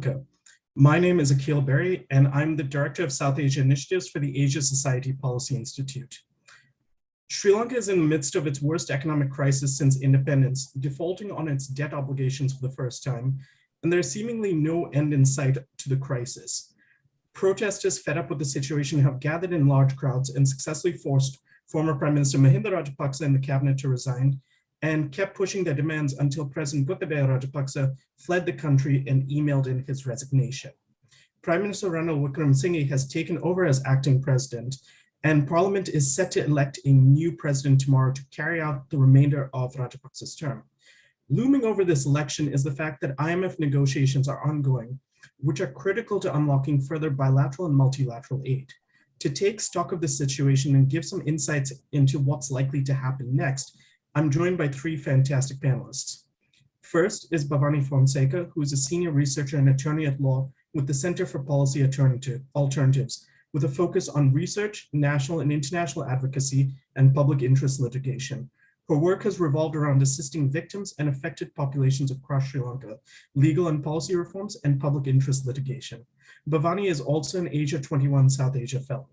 Lanka. My name is Akhil Bery, and I'm the Director of South Asia Initiatives for the Asia Society Policy Institute. Sri Lanka is in the midst of its worst economic crisis since independence, defaulting on its debt obligations for the first time, and there's seemingly no end in sight to the crisis. Protesters fed up with the situation have gathered in large crowds and successfully forced former Prime Minister Mahinda Rajapaksa and the cabinet to resign, and kept pushing their demands until President Gotabaya Rajapaksa fled the country and emailed in his resignation. Prime Minister Ranil Wickremesinghe has taken over as acting president, and Parliament is set to elect a new president tomorrow to carry out the remainder of Rajapaksa's term. Looming over this election is the fact that IMF negotiations are ongoing, which are critical to unlocking further bilateral and multilateral aid. To take stock of the situation and give some insights into what's likely to happen next, I'm joined by three fantastic panelists. First is Bhavani Fonseka, who is a senior researcher and attorney at law with the Center for Policy Alternatives, with a focus on research, national and international advocacy, and public interest litigation. Her work has revolved around assisting victims and affected populations across Sri Lanka, legal and policy reforms, and public interest litigation. Bhavani is also an Asia 21 South Asia Fellow.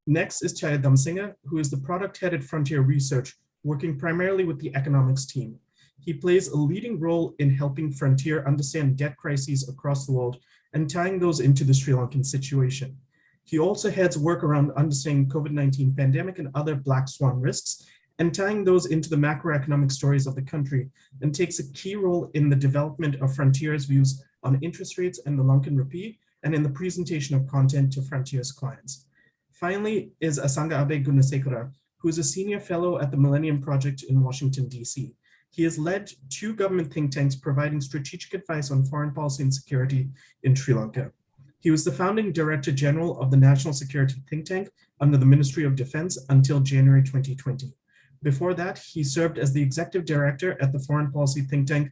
Next is Chayu Damsinghe, who is the product head at Frontier Research, working primarily with the economics team. He plays a leading role in helping Frontier understand debt crises across the world and tying those into the Sri Lankan situation. He also heads work around understanding COVID-19 pandemic and other black swan risks, and tying those into the macroeconomic stories of the country, and takes a key role in the development of Frontier's views on interest rates and the Lankan rupee, and in the presentation of content to Frontier's clients. Finally is Asanga Abeygoonasekara, who is a senior fellow at the Millenium Project in Washington, D.C. He has led two government think tanks providing strategic advice on foreign policy and security in Sri Lanka. He was the founding Director General of the National Security Think Tank under the Ministry of Defense until January 2020. Before that, he served as the Executive Director at the Foreign Policy think tank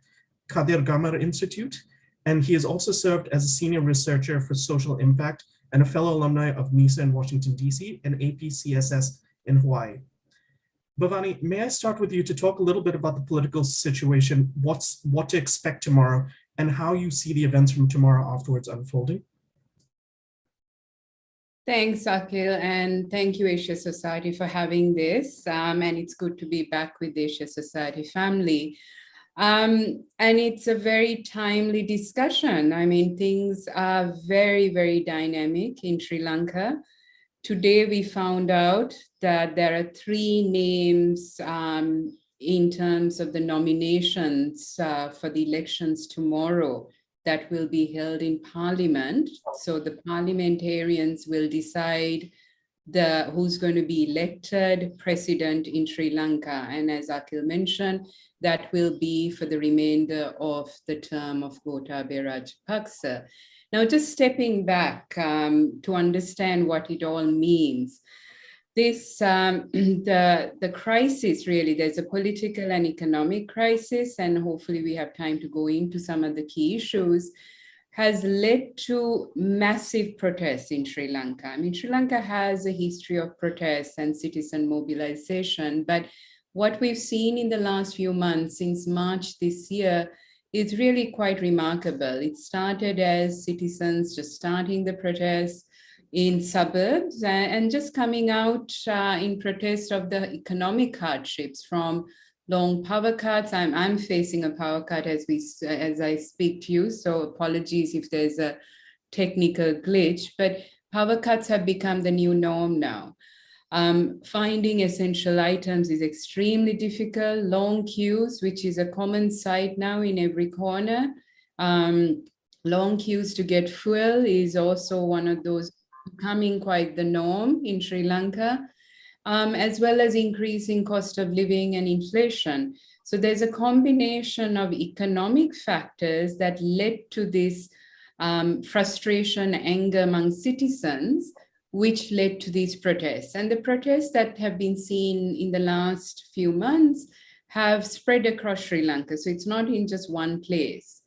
Kadir Gamar Institute, and he has also served as a Senior Researcher for Social Impact and a fellow alumni of NISA in Washington, D.C. and APCSS in Hawaii. Bhavani, may I start with you to talk a little bit about the political situation, what to expect tomorrow, and how you see the events from tomorrow afterwards unfolding? Thanks, Akhil, and thank you, Asia Society, for having this. And it's good to be back with the Asia Society family. And it's a very timely discussion. I mean, things are very, very dynamic in Sri Lanka. Today, we found out that there are three names in terms of the nominations for the elections tomorrow that will be held in Parliament. So the parliamentarians will decide who's going to be elected president in Sri Lanka. And as Akhil mentioned, that will be for the remainder of the term of Gotabaya Rajapaksa. Now, just stepping back to understand what it all means. This, the crisis really, there's a political and economic crisis, and hopefully we have time to go into some of the key issues, has led to massive protests in Sri Lanka. I mean, Sri Lanka has a history of protests and citizen mobilization, but what we've seen in the last few months since March this year is really quite remarkable. It started as citizens just starting the protests in suburbs and just coming out in protest of the economic hardships from long power cuts. I'm facing a power cut as I speak to you, so apologies if there's a technical glitch, but power cuts have become the new norm now. Finding essential items is extremely difficult. Long queues, which is a common sight now in every corner. Long queues to get fuel is also one of those becoming quite the norm in Sri Lanka, as well as increasing cost of living and inflation. So there's a combination of economic factors that led to this frustration, anger among citizens, which led to these protests. And the protests that have been seen in the last few months have spread across Sri Lanka. So it's not in just one place.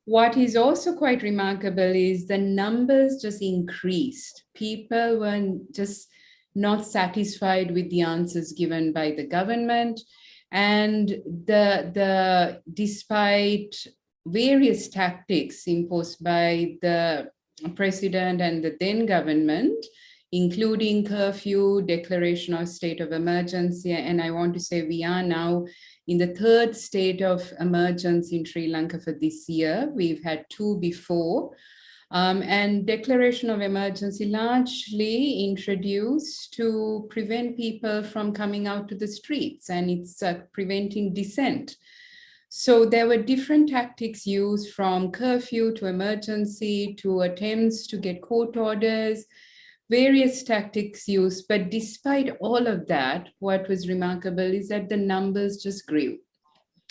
What is also quite remarkable is the numbers just increased. People were just not satisfied with the answers given by the government. And despite various tactics imposed by the president and the then government, including curfew, declaration of state of emergency. And I want to say we are now in the third state of emergency in Sri Lanka for this year. We've had two before. And declaration of emergency largely introduced to prevent people from coming out to the streets, and it's preventing dissent. So there were different tactics used, from curfew to emergency to attempts to get court orders, various tactics used. But despite all of that, what was remarkable is that the numbers just grew.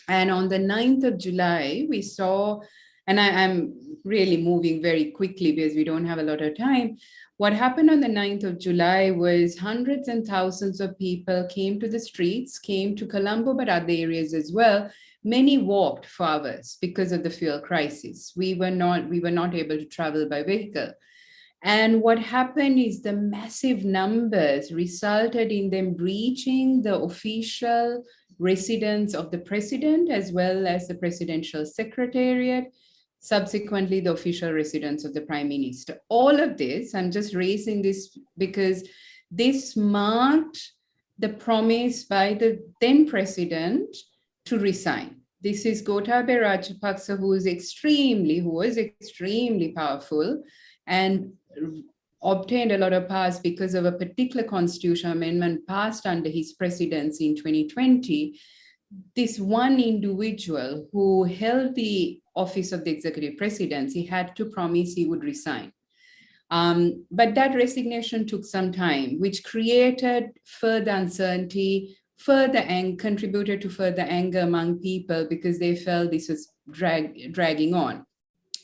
And on the 9th of July, we saw, and I'm really moving very quickly because we don't have a lot of time. What happened on the 9th of July was hundreds and thousands of people came to the streets, came to Colombo, but other areas as well. Many walked for hours because of the fuel crisis. We were not able to travel by vehicle. And what happened is the massive numbers resulted in them breaching the official residence of the president, as well as the presidential secretariat, subsequently the official residence of the prime minister. All of this, I'm just raising this because this marked the promise by the then president to resign. This is Gotabaya Rajapaksa, who was extremely powerful and obtained a lot of powers because of a particular constitutional amendment passed under his presidency in 2020. This one individual who held the office of the executive presidency had to promise he would resign. But that resignation took some time, which created further uncertainty, contributed to further anger among people because they felt this was dragging on.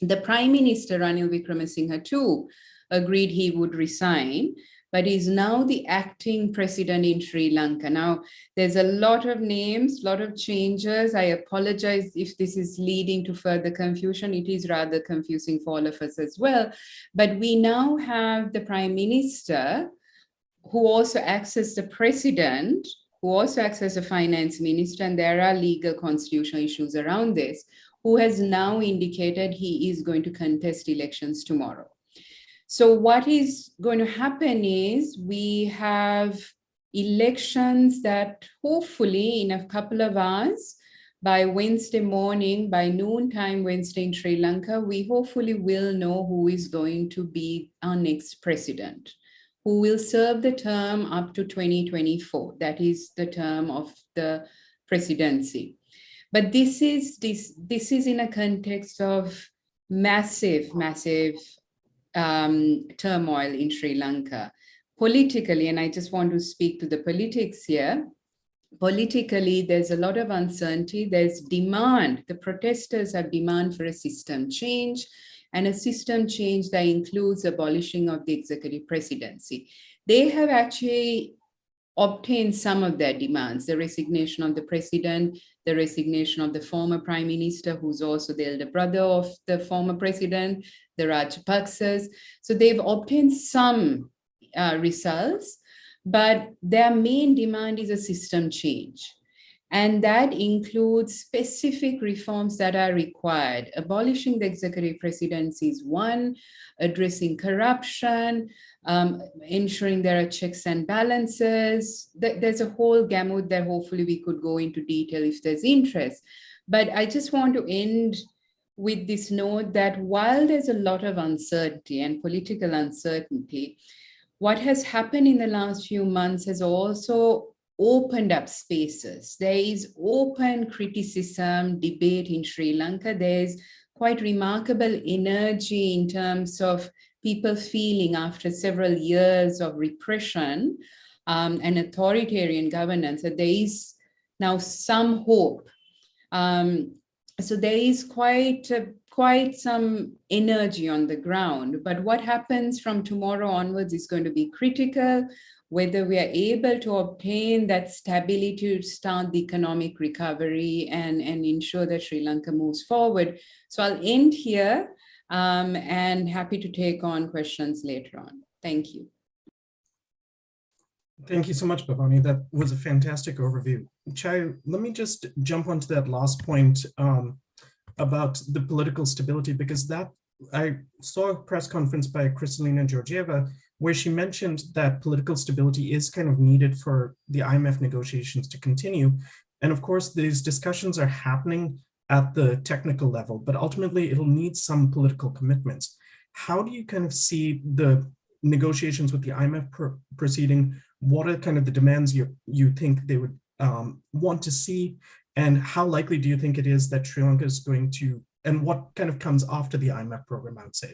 The Prime Minister, Ranil Wickremesinghe, too, agreed he would resign, but is now the acting president in Sri Lanka. Now, there's a lot of names, a lot of changes. I apologize if this is leading to further confusion. It is rather confusing for all of us as well. But we now have the Prime Minister, who also acts as the president, who also acts as a finance minister, and there are legal constitutional issues around this, who has now indicated he is going to contest elections tomorrow. So what is going to happen is we have elections that hopefully in a couple of hours, by Wednesday morning, by noontime Wednesday in Sri Lanka, we hopefully will know who is going to be our next president, who will serve the term up to 2024. That is the term of the presidency. But this is in a context of massive turmoil in Sri Lanka. Politically, and I just want to speak to the politics here, politically, there's a lot of uncertainty. There's demand. The protesters have demand for a system change, and a system change that includes abolishing of the executive presidency. They have actually obtained some of their demands: the resignation of the president, the resignation of the former prime minister, who's also the elder brother of the former president, the Rajapaksas. So they've obtained some results, but their main demand is a system change. And that includes specific reforms that are required. Abolishing the executive presidency is one, addressing corruption, ensuring there are checks and balances. There's a whole gamut that hopefully we could go into detail if there's interest. But I just want to end with this note that while there's a lot of uncertainty and political uncertainty, what has happened in the last few months has also opened up spaces. There is open criticism, debate in Sri Lanka. There's quite remarkable energy in terms of people feeling after several years of repression and authoritarian governance that there is now some hope. So there is quite some energy on the ground, but what happens from tomorrow onwards is going to be critical, whether we are able to obtain that stability to start the economic recovery and ensure that Sri Lanka moves forward. So I'll end here and happy to take on questions later on. Thank you. Thank you so much, Bhavani. That was a fantastic overview. Chayu, let me just jump onto that last point. about the political stability, because I saw a press conference by Kristalina Georgieva where she mentioned that political stability is kind of needed for the IMF negotiations to continue. And of course, these discussions are happening at the technical level, but ultimately it'll need some political commitments. How do you kind of see the negotiations with the IMF proceeding? What are kind of the demands you think they would want to see? And how likely do you think it is that Sri Lanka is going to, and what kind of comes after the IMF program, I would say?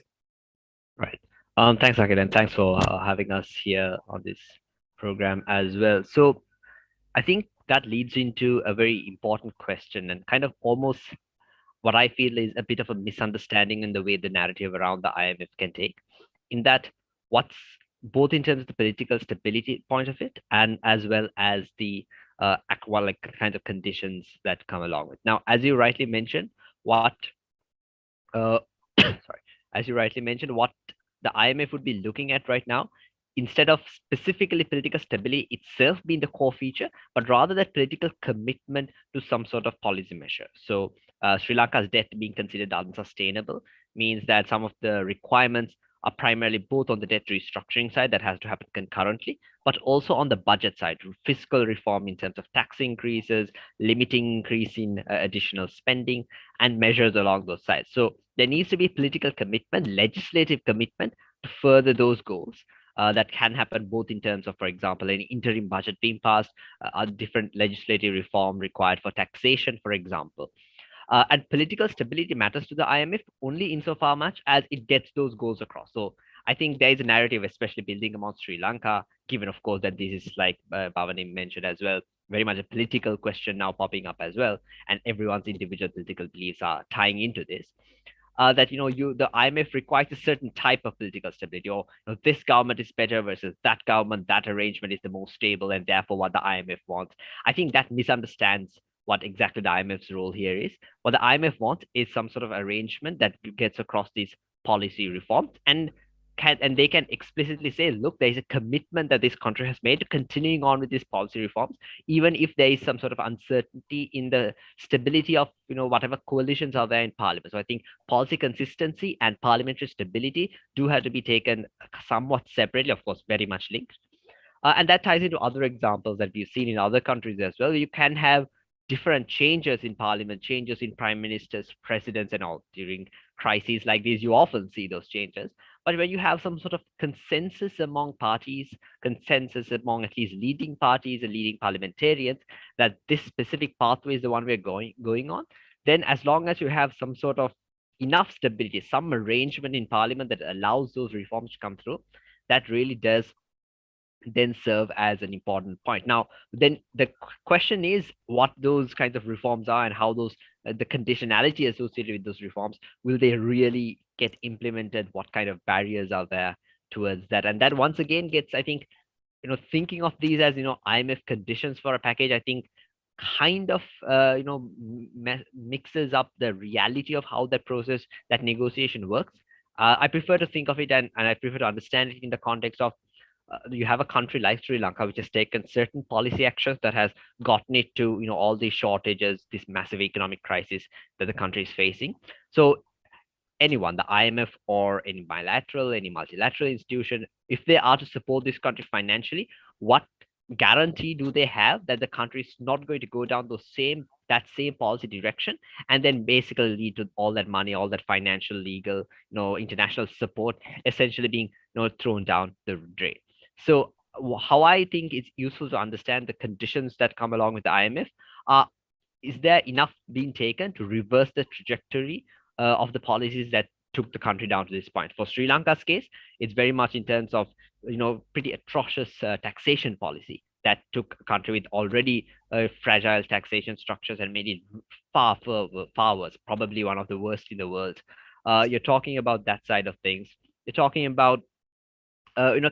Right. Thanks, Akhil, and thanks for having us here on this program as well. So I think that leads into a very important question and kind of almost what I feel is a bit of a misunderstanding in the way the narrative around the IMF can take, in that what's both in terms of the political stability point of it and as well as the like kind of conditions that come along with. Now, as you rightly mentioned, what uh, sorry, as you rightly mentioned, what the IMF would be looking at right now, instead of specifically political stability itself being the core feature, but rather that political commitment to some sort of policy measure. So Sri Lanka's debt being considered unsustainable means that some of the requirements are primarily both on the debt restructuring side that has to happen concurrently, but also on the budget side, fiscal reform in terms of tax increases, limiting increase in additional spending, and measures along those sides. So there needs to be political commitment, legislative commitment to further those goals. That can happen both in terms of, for example, an interim budget being passed, different legislative reform required for taxation, for example. And political stability matters to the IMF only insofar much as it gets those goals across. So I think there is a narrative, especially building among Sri Lanka, given, of course, that this is like Bhavani mentioned as well, very much a political question now popping up as well, and everyone's individual political beliefs are tying into this. That the IMF requires a certain type of political stability, or this government is better versus that government, that arrangement is the most stable, and therefore what the IMF wants. I think that misunderstands what exactly the IMF's role here is. What the IMF wants is some sort of arrangement that gets across these policy reforms and they can explicitly say, look, there is a commitment that this country has made to continuing on with these policy reforms, even if there is some sort of uncertainty in the stability of whatever coalitions are there in parliament. So I think policy consistency and parliamentary stability do have to be taken somewhat separately, of course, very much linked. And that ties into other examples that we've seen in other countries as well. You can have different changes in parliament, changes in prime ministers, presidents, and all during crises like these. You often see those changes. But when you have some sort of consensus among parties, consensus among at least leading parties and leading parliamentarians, that this specific pathway is the one we're going on, then as long as you have some sort of enough stability, some arrangement in parliament that allows those reforms to come through, that really does then serve as an important point. Now, then the question is what those kinds of reforms are and how those the conditionality associated with those reforms, will they really get implemented? What kind of barriers are there towards that? And that once again gets, I think, thinking of these as IMF conditions for a package, I think kind of mixes up the reality of how that process, that negotiation works. I prefer to think of it and I prefer to understand it in the context of you have a country like Sri Lanka, which has taken certain policy actions that has gotten it to all these shortages, this massive economic crisis that the country is facing. So anyone, the IMF or any bilateral, any multilateral institution, if they are to support this country financially, what guarantee do they have that the country is not going to go down that same policy direction and then basically lead to all that money, all that financial, legal, international support essentially being thrown down the drain? So how I think it's useful to understand the conditions that come along with the IMF are, is there enough being taken to reverse the trajectory of the policies that took the country down to this point? For Sri Lanka's case, it's very much in terms of pretty atrocious taxation policy that took a country with already fragile taxation structures and made it far worse, probably one of the worst in the world. You're talking about that side of things. You're talking about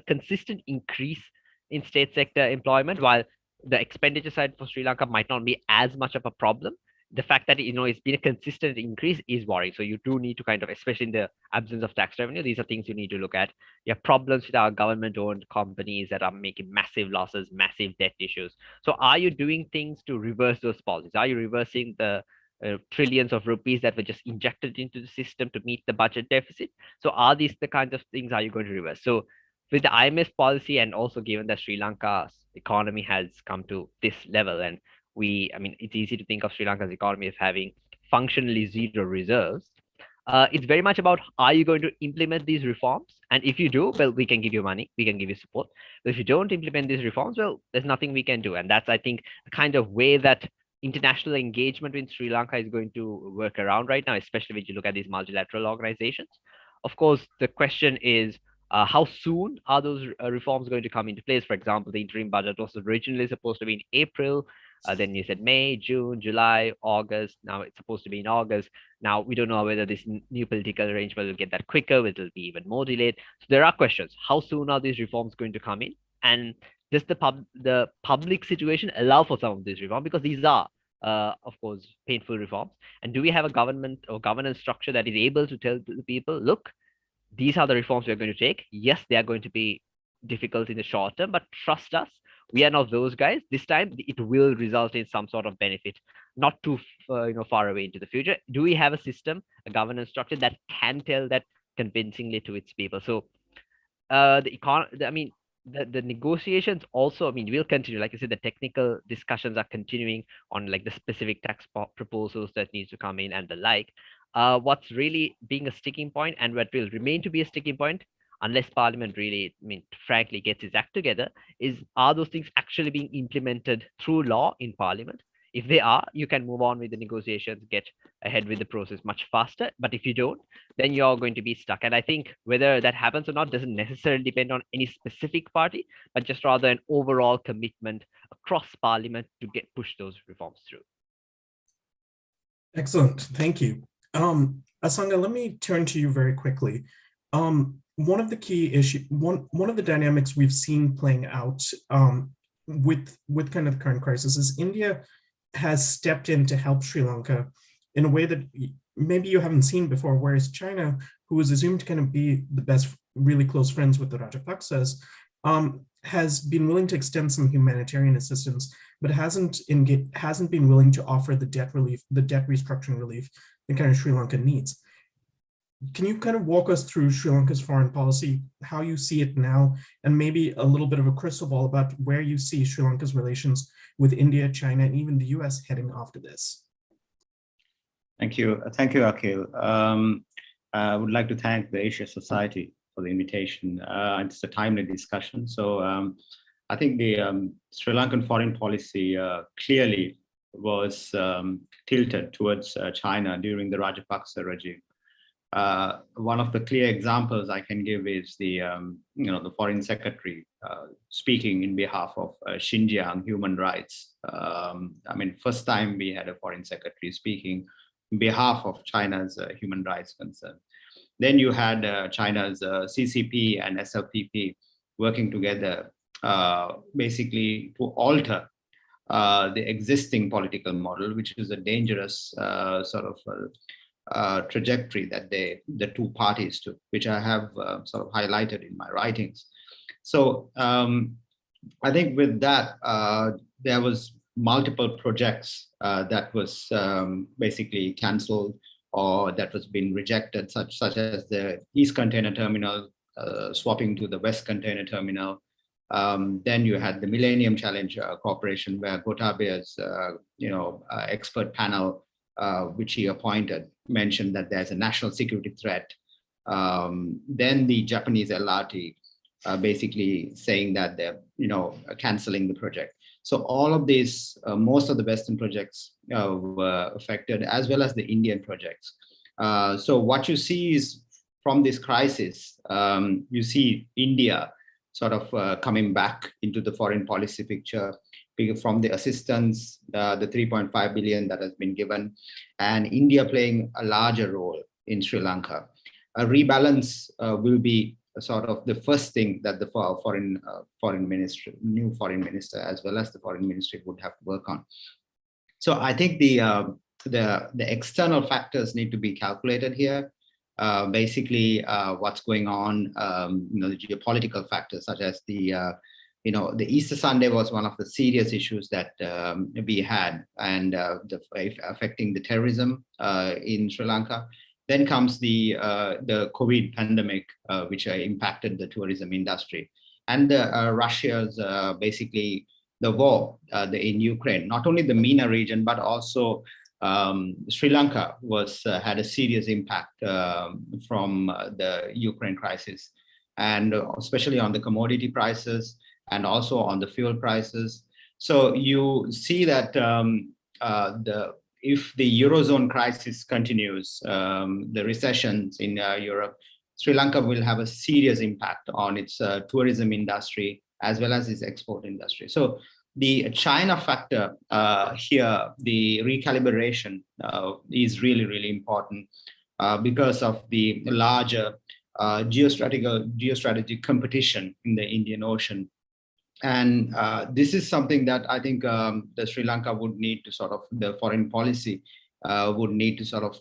consistent increase in state sector employment, while the expenditure side for Sri Lanka might not be as much of a problem. The fact that it's been a consistent increase is worrying. So you do need to kind of, especially in the absence of tax revenue, these are things you need to look at. You have problems with our government-owned companies that are making massive losses, massive debt issues. So are you doing things to reverse those policies? Are you reversing the trillions of rupees that were just injected into the system to meet the budget deficit. So are these the kinds of things are you going to reverse? So with the IMF policy, and also given that Sri Lanka's economy has come to this level, and I mean, it's easy to think of Sri Lanka's economy as having functionally zero reserves. It's very much about, are you going to implement these reforms? And if you do, well, we can give you money, we can give you support. But if you don't implement these reforms, well, there's nothing we can do. And that's, I think, the kind of way that international engagement in Sri Lanka is going to work around right now, especially when you look at these multilateral organizations. Of course, the question is, how soon are those reforms going to come into place? For example, the interim budget was originally supposed to be in April. Then you said May, June, July, August. Now it's supposed to be in August. Now we don't know whether this new political arrangement will get that quicker, whether it'll be even more delayed. So there are questions. How soon are these reforms going to come in? And does the public situation allow for some of these reforms? Because these are, of course, painful reforms. And do we have a government or governance structure that is able to tell the people, look, these are the reforms we're going to take. Yes, they are going to be difficult in the short term, but trust us, we are not those guys. This time, it will result in some sort of benefit, not too far away into the future. Do we have a system, a governance structure that can tell that convincingly to its people? So the negotiations also, I mean, will continue. Like I said, the technical discussions are continuing on like the specific tax proposals that needs to come in and the like. What's really being a sticking point, and what will remain to be a sticking point, unless Parliament really, I mean, frankly, gets its act together, is, are those things actually being implemented through law in Parliament? If they are, you can move on with the negotiations, get ahead with the process much faster. But if you don't, then you're going to be stuck. And I think whether that happens or not doesn't necessarily depend on any specific party, but just rather an overall commitment across Parliament to push those reforms through. Excellent, thank you. Asanga, let me turn to you very quickly. One of the key issues, one of the dynamics we've seen playing out with kind of the current crisis is India has stepped in to help Sri Lanka in a way that maybe you haven't seen before, whereas China, who is assumed to kind of be the best, really close friends with the Rajapaksas, has been willing to extend some humanitarian assistance, but hasn't been willing to offer the debt relief, the debt restructuring relief that kind of Sri Lanka needs. Can you kind of walk us through Sri Lanka's foreign policy, how you see it now, and maybe a little bit of a crystal ball about where you see Sri Lanka's relations with India, China, and even the US heading after this? Thank you, Akhil. I would like to thank the Asia Society for the invitation. It's a timely discussion. So I think the Sri Lankan foreign policy clearly was tilted towards China during the Rajapaksa regime. One of the clear examples I can give is the foreign secretary speaking in behalf of Xinjiang human rights. First time we had a foreign secretary speaking on behalf of China's human rights concern. Then you had China's CCP and SLPP working together basically to alter the existing political model, which is a dangerous trajectory that the two parties took, which I have sort of highlighted in my writings. So I think with that, there was multiple projects that was basically cancelled or that was being rejected, such as the East Container Terminal swapping to the West Container Terminal. Then you had the Millenium Challenge Corporation, where Gotabeya's expert panel, which he appointed, mentioned that there's a national security threat. Then the Japanese LRT basically saying that they're canceling the project. So all of these, most of the Western projects were affected, as well as the Indian projects. So what you see is, from this crisis, you see India sort of coming back into the foreign policy picture from the assistance, the 3.5 billion that has been given, and India playing a larger role in Sri Lanka. A rebalance will be sort of the first thing that the new foreign minister, as well as the foreign ministry, would have to work on. So I think the external factors need to be calculated here. Basically, what's going on, the geopolitical factors, such as the the Easter Sunday was one of the serious issues that we had, and affecting the terrorism in Sri Lanka. Then comes the COVID pandemic, which impacted the tourism industry, and Russia's basically the war in Ukraine. Not only the MENA region, but also Sri Lanka had a serious impact from the Ukraine crisis, and especially on the commodity prices and also on the fuel prices. So you see that if the Eurozone crisis continues, the recessions in Europe, Sri Lanka will have a serious impact on its tourism industry as well as its export industry. So the China factor here, the recalibration is really, really important because of the larger geostrategic competition in the Indian Ocean. And this is something that I think the Sri Lanka would need to the foreign policy would need to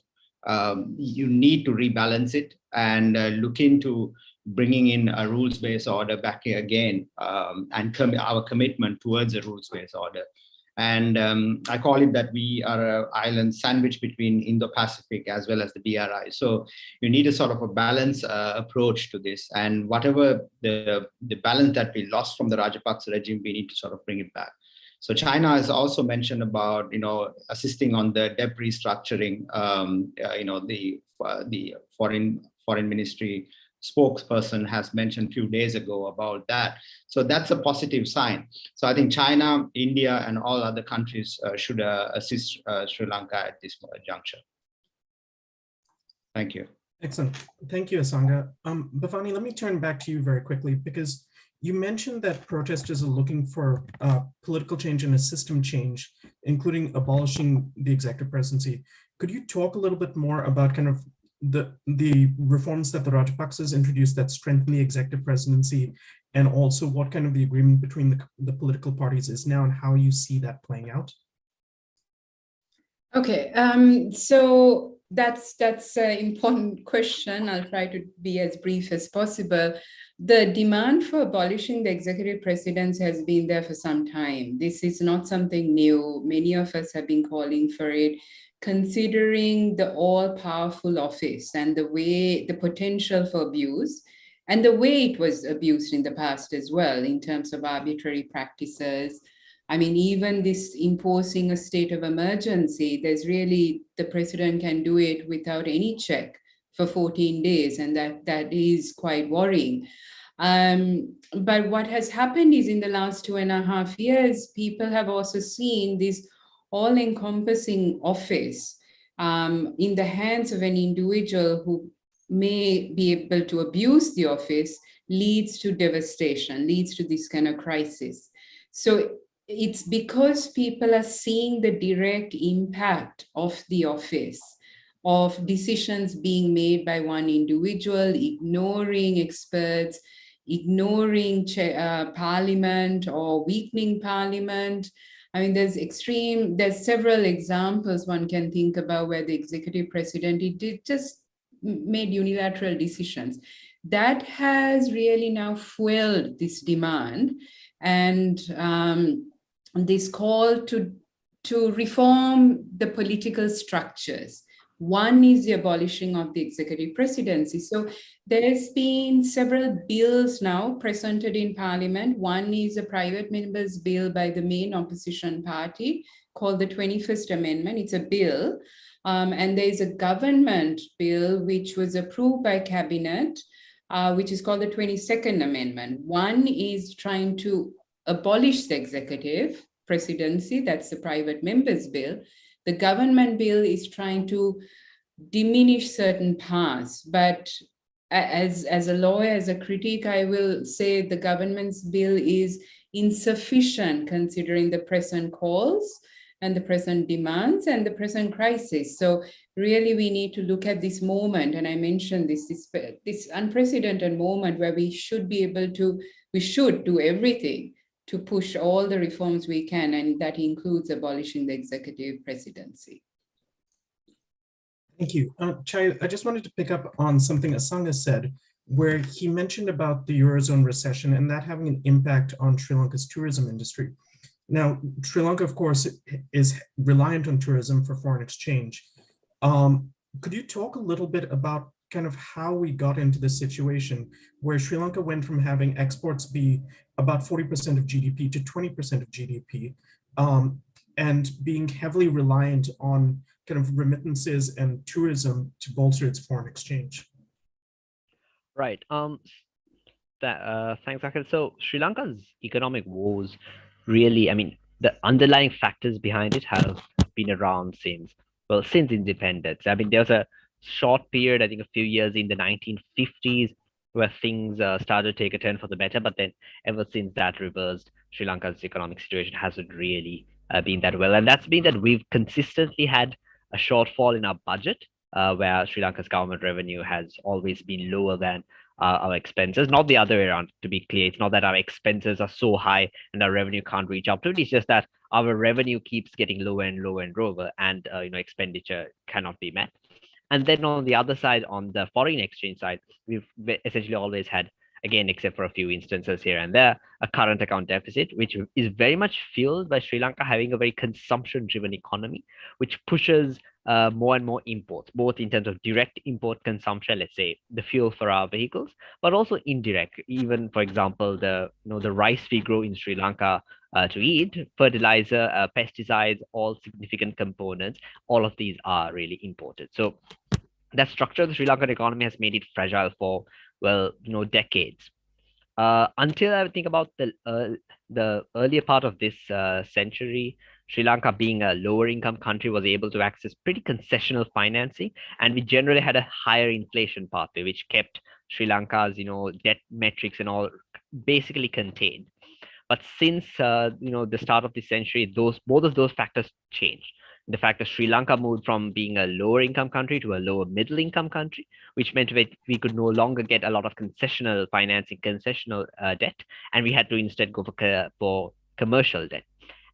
you need to rebalance it and look into bringing in a rules-based order back again, and our commitment towards a rules-based order. And I call it that we are an island sandwich between Indo-Pacific as well as the BRI. So you need a balanced approach to this. And whatever the balance that we lost from the Rajapaksa regime, we need to bring it back. So China has also mentioned about, assisting on the debt restructuring. The foreign ministry spokesperson has mentioned a few days ago about that. So that's a positive sign. So I think China, India, and all other countries should assist Sri Lanka at this juncture. Thank you. Excellent. Thank you, Asanga. Bhavani, let me turn back to you very quickly, because you mentioned that protesters are looking for political change and a system change, including abolishing the executive presidency. Could you talk a little bit more about the reforms that the Rajapaksas introduced that strengthen the executive presidency, and also what kind of the agreement between the political parties is now and how you see that playing out? Okay, so that's an important question. I'll try to be as brief as possible. The demand for abolishing the executive presidency has been there for some time. This is not something new. Many of us have been calling for it, considering the all-powerful office and the potential for abuse, and the way it was abused in the past as well, in terms of arbitrary practices. I mean, even this imposing a state of emergency, the president can do it without any check for 14 days, and that is quite worrying. But what has happened is in the last 2.5 years, people have also seen this all-encompassing office in the hands of an individual who may be able to abuse the office, leads to devastation, leads to this kind of crisis. So it's because people are seeing the direct impact of the office, of decisions being made by one individual, ignoring experts, ignoring parliament or weakening parliament. I mean, there's several examples one can think about where the executive president, just made unilateral decisions. That has really now fueled this demand and this call to reform the political structures. One is the abolishing of the executive presidency. So there's been several bills now presented in Parliament. One is a private member's bill by the main opposition party called the 21st Amendment. It's a bill. And there's a government bill which was approved by Cabinet, which is called the 22nd Amendment. One is trying to abolish the executive presidency. That's the private member's bill. The government bill is trying to diminish certain powers, but as a lawyer, as a critic, I will say the government's bill is insufficient considering the present calls and the present demands and the present crisis. So really we need to look at this moment, and I mentioned this unprecedented moment where we should do everything to push all the reforms we can, and that includes abolishing the executive presidency. Thank you. Chayu, I just wanted to pick up on something Asanga said, where he mentioned about the Eurozone recession and that having an impact on Sri Lanka's tourism industry. Now, Sri Lanka, of course, is reliant on tourism for foreign exchange. Could you talk a little bit about kind of how we got into this situation where Sri Lanka went from having exports be about 40% of GDP to 20% of GDP, and being heavily reliant on kind of remittances and tourism to bolster its foreign exchange? Right. Thanks, Akhil. So Sri Lanka's economic woes really, I mean, the underlying factors behind it have been around since independence. I mean, there was a short period, I think a few years in the 1950s, where things started to take a turn for the better, but then ever since that reversed, Sri Lanka's economic situation hasn't really been that well. And that's been that we've consistently had a shortfall in our budget, where Sri Lanka's government revenue has always been lower than our expenses, not the other way around, to be clear. It's not that our expenses are so high and our revenue can't reach up to it. It's just that our revenue keeps getting lower and lower and lower, and expenditure cannot be met. And then on the other side, on the foreign exchange side, we've essentially always had, again, except for a few instances here and there, a current account deficit, which is very much fueled by Sri Lanka having a very consumption-driven economy, which pushes more and more imports, both in terms of direct import consumption, let's say the fuel for our vehicles, but also indirect. Even, for example, the rice we grow in Sri Lanka to eat, fertilizer, pesticides, all significant components, all of these are really imported. So that structure of the Sri Lankan economy has made it fragile for, well, decades. Until I think about the earlier part of this century, Sri Lanka, being a lower income country, was able to access pretty concessional financing, and we generally had a higher inflation pathway, which kept Sri Lanka's debt metrics and all basically contained. But since the start of the century, both of those factors changed. The fact that Sri Lanka moved from being a lower income country to a lower middle income country, which meant that we could no longer get a lot of concessional financing, concessional debt, and we had to instead go for commercial debt.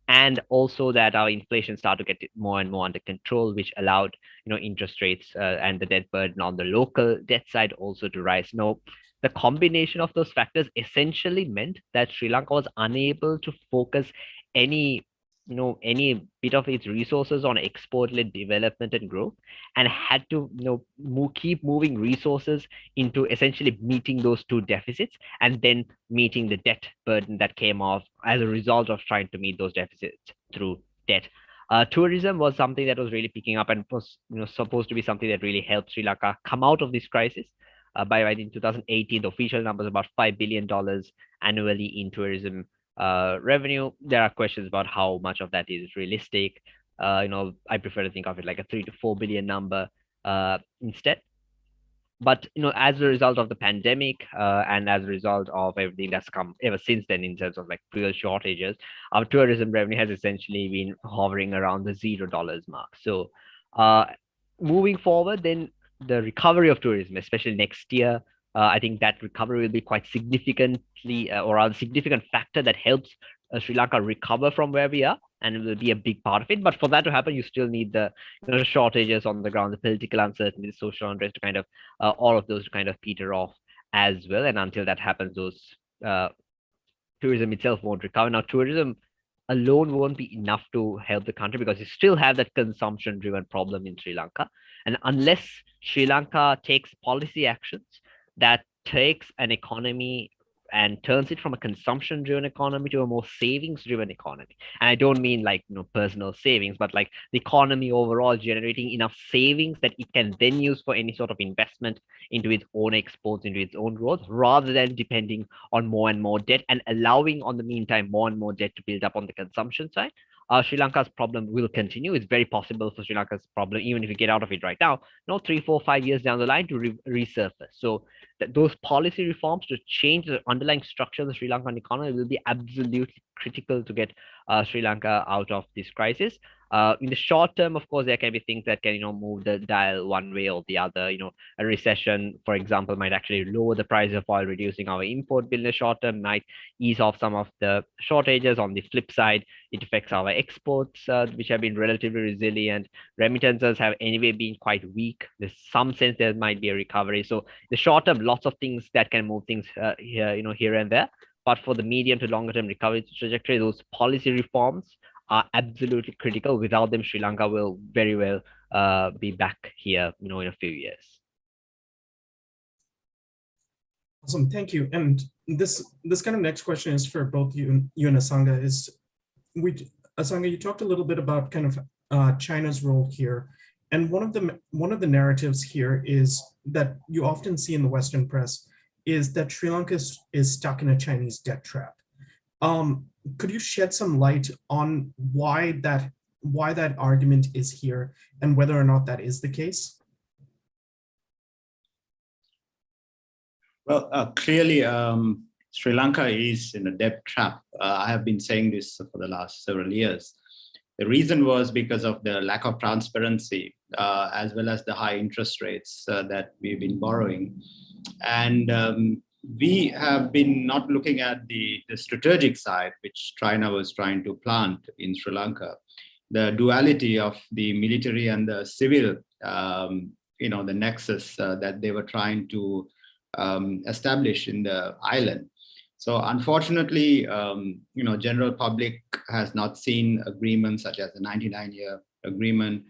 And also that our inflation started to get more and more under control, which allowed interest rates and the debt burden on the local debt side also to rise. No, the combination of those factors essentially meant that Sri Lanka was unable to focus any any bit of its resources on export-led development and growth, and had to keep moving resources into essentially meeting those two deficits, and then meeting the debt burden that came off as a result of trying to meet those deficits through debt. Tourism was something that was really picking up and was supposed to be something that really helped Sri Lanka come out of this crisis. By in 2018, the official number is about $5 billion annually in tourism revenue. There are questions about how much of that is realistic. I prefer to think of it like a 3 to 4 billion number instead. But as a result of the pandemic and as a result of everything that's come ever since then in terms of like fuel shortages, our tourism revenue has essentially been hovering around the $0 mark. So moving forward, then the recovery of tourism, especially next year, I think that recovery will be quite significantly, or a significant factor that helps Sri Lanka recover from where we are, and it will be a big part of it. But for that to happen, you still need the shortages on the ground, the political uncertainty, the social unrest to kind of all of those to kind of peter off as well. And until that happens, those tourism itself won't recover. Now, tourism alone won't be enough to help the country because you still have that consumption-driven problem in Sri Lanka. And unless Sri Lanka takes policy actions that takes an economy and turns it from a consumption-driven economy to a more savings-driven economy. And I don't mean like personal savings, but like the economy overall generating enough savings that it can then use for any sort of investment into its own exports, into its own growth, rather than depending on more and more debt and allowing, on the meantime, more and more debt to build up on the consumption side. Sri Lanka's problem will continue. It's very possible for Sri Lanka's problem, even if we get out of it right now, 3, 4, 5 years down the line, to resurface. So those policy reforms to change the underlying structure of the Sri Lankan economy will be absolutely critical to get Sri Lanka out of this crisis. In the short term, of course, there can be things that can, move the dial one way or the other. A recession, for example, might actually lower the price of oil, reducing our import bill in the short term, might ease off some of the shortages. On the flip side, it affects our exports, which have been relatively resilient. Remittances have anyway been quite weak. There's some sense there might be a recovery. So the short term, lots of things that can move things here and there. But for the medium to longer term recovery trajectory, those policy reforms are absolutely critical. Without them, Sri Lanka will very well be back here, in a few years. Awesome, thank you. And this kind of next question is for both you and Asanga. Asanga, you talked a little bit about kind of China's role here, and one of the narratives here is that you often see in the Western press is that Sri Lanka is stuck in a Chinese debt trap. Could you shed some light on why that argument is here and whether or not that is the case? Well, clearly, Sri Lanka is in a debt trap. I have been saying this for the last several years. The reason was because of the lack of transparency, as well as the high interest rates that we've been borrowing. And we have been not looking at the strategic side, which China was trying to plant in Sri Lanka, the duality of the military and the civil, the nexus that they were trying to establish in the island. So unfortunately, general public has not seen agreements such as the 99-year agreement,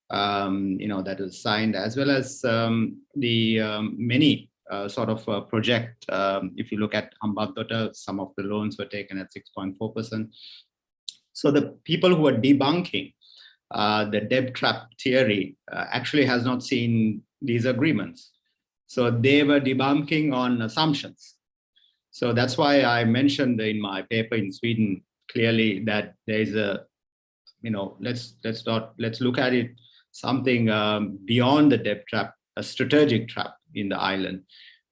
that was signed, as well as the many sort of project. If you look at Hambantota, some of the loans were taken at 6.4%. So the people who are debunking the debt trap theory actually has not seen these agreements. So they were debunking on assumptions. So that's why I mentioned in my paper in Sweden clearly that there is a, let's look at it something beyond the debt trap, a strategic trap in the island.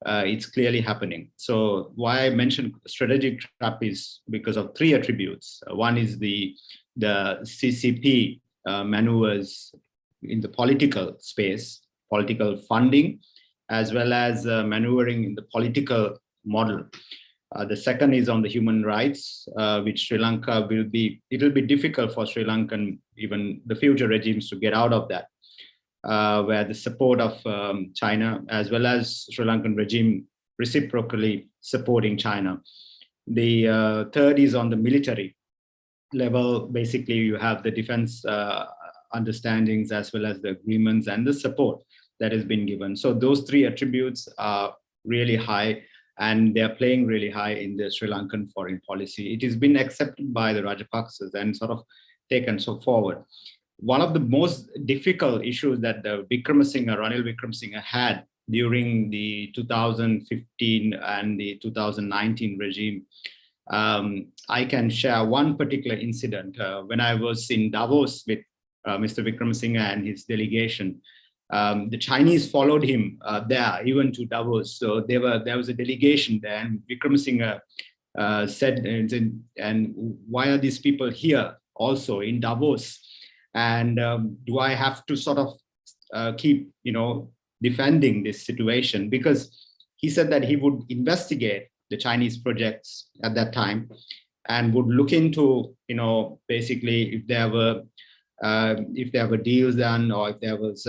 It's clearly happening. So why I mentioned strategic trap is because of three attributes. One is the CCP maneuvers in the political space, political funding, as well as maneuvering in the political model. The second is on the human rights, which Sri Lanka it will be difficult for Sri Lankan, even the future regimes, to get out of that, where the support of China, as well as Sri Lankan regime reciprocally supporting China. The third is on the military level. Basically, you have the defense understandings, as well as the agreements and the support that has been given. So those three attributes are really high, and they're playing really high in the Sri Lankan foreign policy. It has been accepted by the Rajapaksas and sort of taken so forward. One of the most difficult issues that the Ranil Wickremesinghe had during the 2015 and the 2019 regime, I can share one particular incident. When I was in Davos with Mr. Wickremesinghe and his delegation, the Chinese followed him there, even to Davos. So there was a delegation there, and Wickremesinghe said, and why are these people here also in Davos? And do I have to sort of keep, defending this situation? Because he said that he would investigate the Chinese projects at that time and would look into, basically if there were deals done, or if there was,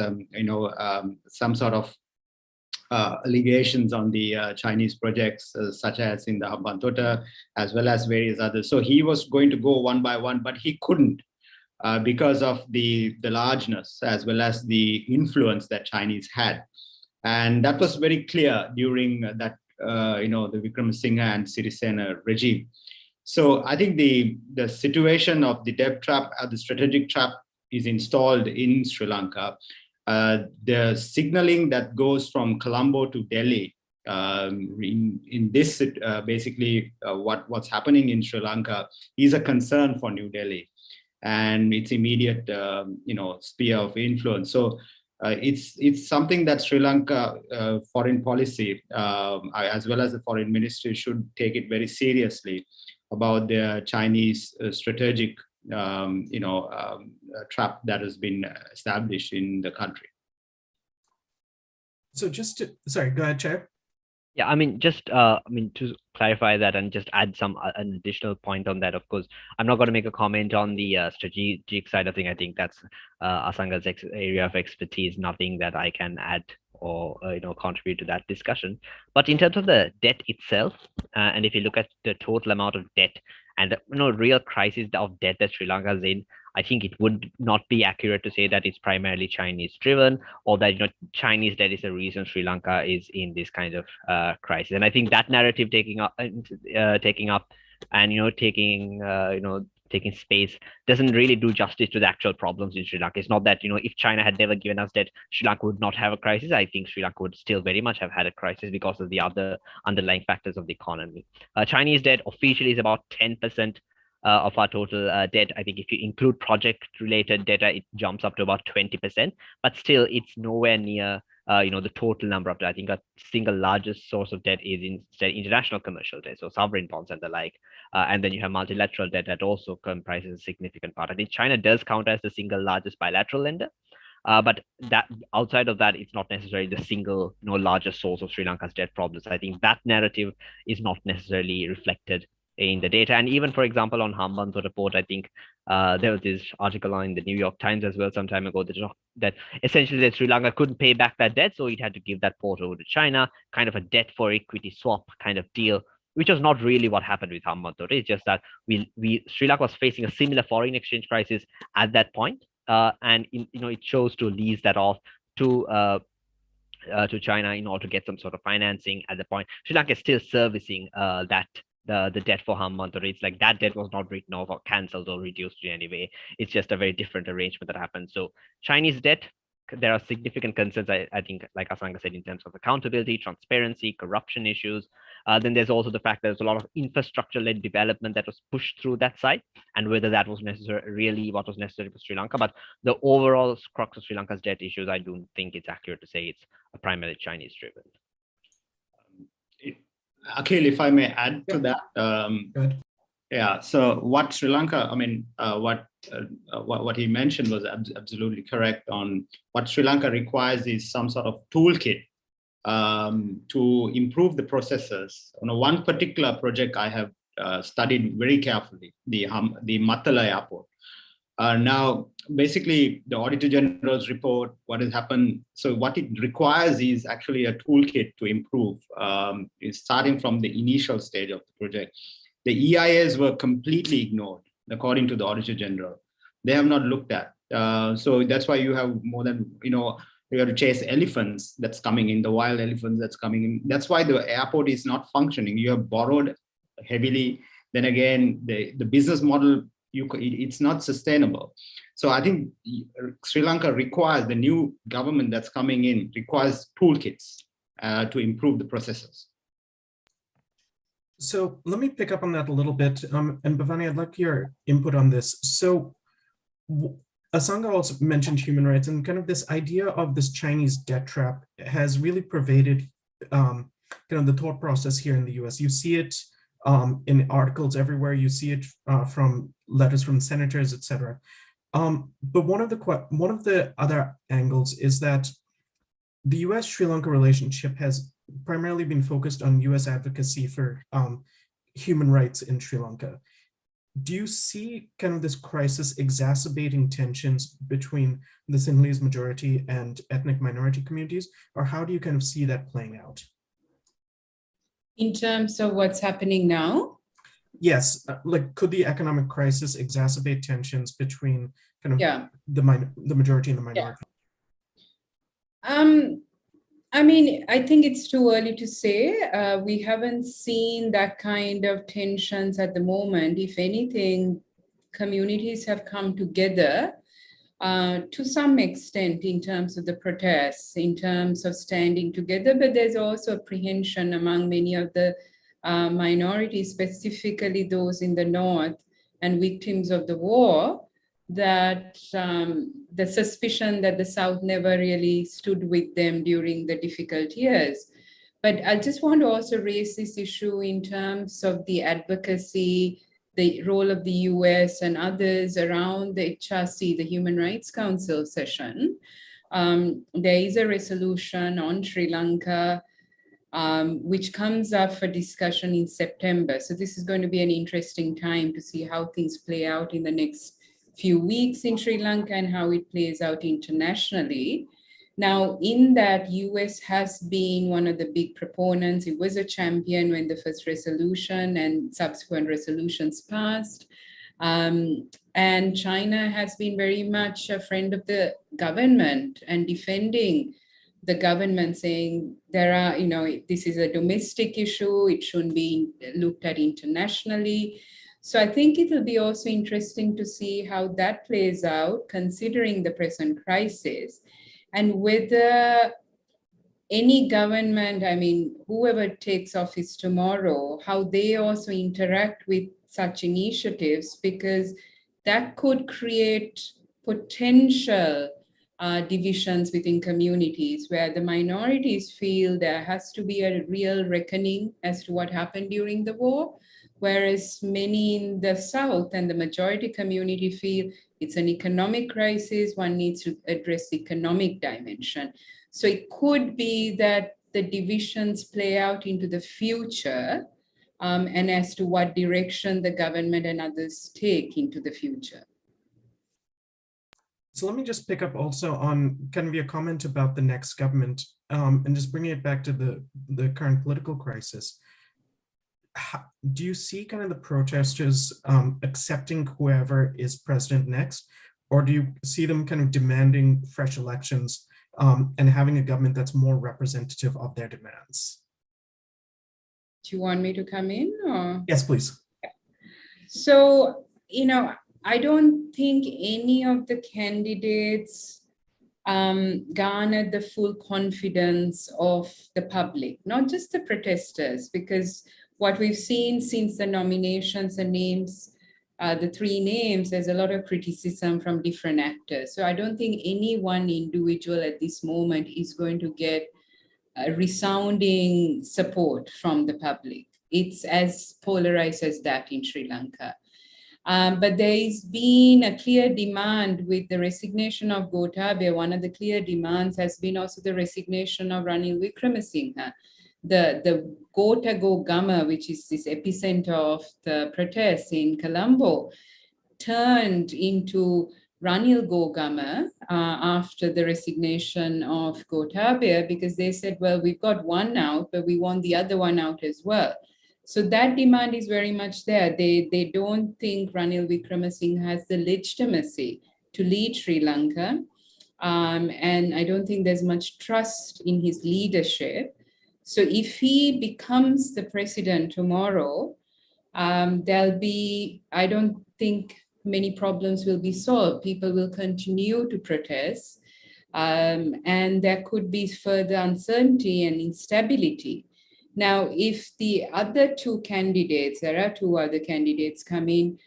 some sort of allegations on the Chinese projects, such as in the Hambantota, as well as various others. So he was going to go one by one, but he couldn't because of the largeness, as well as the influence that Chinese had. And that was very clear during that, the Wickremesinghe and Sirisena regime. So I think the situation of the debt trap, the strategic trap, is installed in Sri Lanka. The signaling that goes from Colombo to Delhi in this basically what's happening in Sri Lanka is a concern for New Delhi and its immediate sphere of influence. So it's something that Sri Lanka foreign policy, as well as the foreign ministry, should take it very seriously about their Chinese strategic trap that has been established in the country. So just to, sorry, go ahead, Chair. Yeah, to clarify that and just add an additional point on that. Of course, I'm not going to make a comment on the strategic side of things. I think that's Asanga's area of expertise. Nothing that I can add or contribute to that discussion. But in terms of the debt itself, and if you look at the total amount of debt and the real crisis of debt that Sri Lanka is in, I think it would not be accurate to say that it's primarily Chinese driven, or that Chinese debt is the reason Sri Lanka is in this kind of crisis. And I think that narrative taking up and taking space doesn't really do justice to the actual problems in Sri Lanka. It's not that if China had never given us debt, Sri Lanka would not have a crisis. I think Sri Lanka would still very much have had a crisis because of the other underlying factors of the economy. Chinese debt officially is about 10% of our total debt. I think if you include project-related data, it jumps up to about 20%. But still, it's nowhere near the total number of debt. I think a single largest source of debt is instead international commercial debt, so sovereign bonds and the like. And then you have multilateral debt that also comprises a significant part. I think China does count as the single largest bilateral lender. But that outside of that, it's not necessarily the single largest source of Sri Lanka's debt problems. I think that narrative is not necessarily reflected in the data. And even, for example, on Hambantota report, I think there was this article in the New York Times as well some time ago that essentially that Sri Lanka couldn't pay back that debt, so it had to give that port over to China, kind of a debt for equity swap kind of deal, which was not really what happened with Hambantota. It's just that Sri Lanka was facing a similar foreign exchange crisis at that point, and it chose to lease that off to China in order to get some sort of financing at the point. Sri Lanka is still servicing the debt for Hambantota. It's like that debt was not written off or cancelled or reduced in any way. It's just a very different arrangement that happened. So Chinese debt, there are significant concerns, I think, like Asanga said, in terms of accountability, transparency, corruption issues. Then there's also the fact that there's a lot of infrastructure-led development that was pushed through that side, and whether that was really what was necessary for Sri Lanka. But the overall crux of Sri Lanka's debt issues, I don't think it's accurate to say it's primarily Chinese-driven. Akhil, if I may add to that. Yeah, so what Sri Lanka, what he mentioned was absolutely correct. On what Sri Lanka requires is some sort of toolkit to improve the processes. One particular project I have studied very carefully, the Matala airport. Now, basically, the Auditor General's report, what has happened, so what it requires is actually a toolkit to improve, is starting from the initial stage of the project. The EIAs were completely ignored, according to the Auditor General. They have not looked at. So that's why you have more than, you have to chase elephants that's coming in, the wild elephants that's coming in. That's why the airport is not functioning. You have borrowed heavily. Then again, the business model, it's not sustainable. So I think Sri Lanka requires, the new government that's coming in requires toolkits to improve the processes. So let me pick up on that a little bit. And Bhavani, I'd like your input on this. So Asanga also mentioned human rights, and kind of this idea of this Chinese debt trap has really pervaded kind of the thought process here in the US. You see it in articles everywhere. You see it from letters from senators, etc. But one of the other angles is that the US-Sri Lanka relationship has primarily been focused on US advocacy for human rights in Sri Lanka. Do you see kind of this crisis exacerbating tensions between the Sinhalese majority and ethnic minority communities, or how do you kind of see that playing out? In terms of what's happening now? Yes, like could the economic crisis exacerbate tensions between kind of the majority and the minority? I mean, I think it's too early to say. We haven't seen that kind of tensions at the moment. If anything, communities have come together to some extent in terms of the protests, in terms of standing together, but there's also apprehension among many of the minorities, specifically those in the north and victims of the war, that the suspicion that the South never really stood with them during the difficult years. But I just want to also raise this issue in terms of the advocacy the role of the US and others around the HRC, the Human Rights Council session. There is a resolution on Sri Lanka which comes up for discussion in September. So this is going to be an interesting time to see how things play out in the next few weeks in Sri Lanka and how it plays out internationally. Now, in that, US has been one of the big proponents. It was a champion when the first resolution and subsequent resolutions passed. And China has been very much a friend of the government and defending the government, saying there are, this is a domestic issue, it shouldn't be looked at internationally. So I think it will be also interesting to see how that plays out, considering the present crisis, and whether any government, whoever takes office tomorrow, how they also interact with such initiatives, because that could create potential divisions within communities where the minorities feel there has to be a real reckoning as to what happened during the war, whereas many in the South and the majority community feel it's an economic crisis, one needs to address the economic dimension. So it could be that the divisions play out into the future and as to what direction the government and others take into the future. So let me just pick up also on kind of your comment about the next government and just bringing it back to the current political crisis. Do you see kind of the protesters accepting whoever is president next, or do you see them kind of demanding fresh elections and having a government that's more representative of their demands? Do you want me to come in? Or? Yes, please. So, I don't think any of the candidates garnered the full confidence of the public, not just the protesters, because what we've seen since the nominations and names, the three names, there's a lot of criticism from different actors. So I don't think any one individual at this moment is going to get a resounding support from the public. It's as polarized as that in Sri Lanka. But there's been a clear demand with the resignation of Gotabaya. One of the clear demands has been also the resignation of Ranil Wickremesinghe. The Gotago Gama, which is this epicenter of the protests in Colombo, turned into Ranil Gogama after the resignation of Gotabaya, because they said, well, we've got one out, but we want the other one out as well. So that demand is very much there. They don't think Ranil Wickremesinghe has the legitimacy to lead Sri Lanka. And I don't think there's much trust in his leadership. So if he becomes the president tomorrow, there'll be, I don't think many problems will be solved. People will continue to protest. And there could be further uncertainty and instability. Now, if the other two candidates, there are two other candidates come in,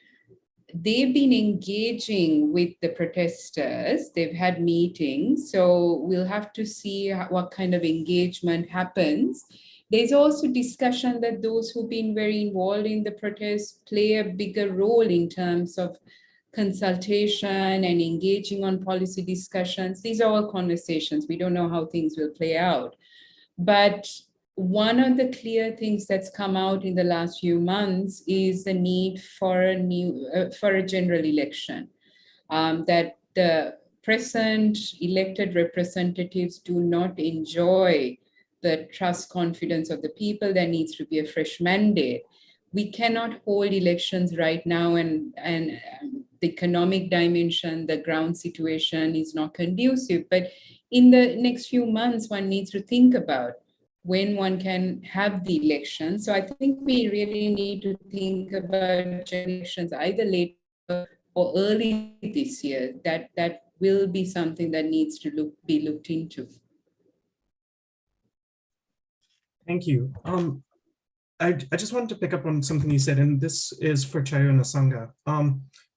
they've been engaging with the protesters, they've had meetings, so we'll have to see what kind of engagement happens. There's also discussion that those who've been very involved in the protests play a bigger role in terms of consultation and engaging on policy discussions. These are all conversations. We don't know how things will play out. But one of the clear things that's come out in the last few months is the need for a general election, that the present elected representatives do not enjoy the trust, confidence of the people. There needs to be a fresh mandate. We cannot hold elections right now, and the economic dimension, the ground situation is not conducive. But in the next few months, one needs to think about when one can have the election. So I think we really need to think about elections either later or early this year. That will be something that needs to be looked into. Thank you. I just wanted to pick up on something you said, and this is for Chayu and Asanga.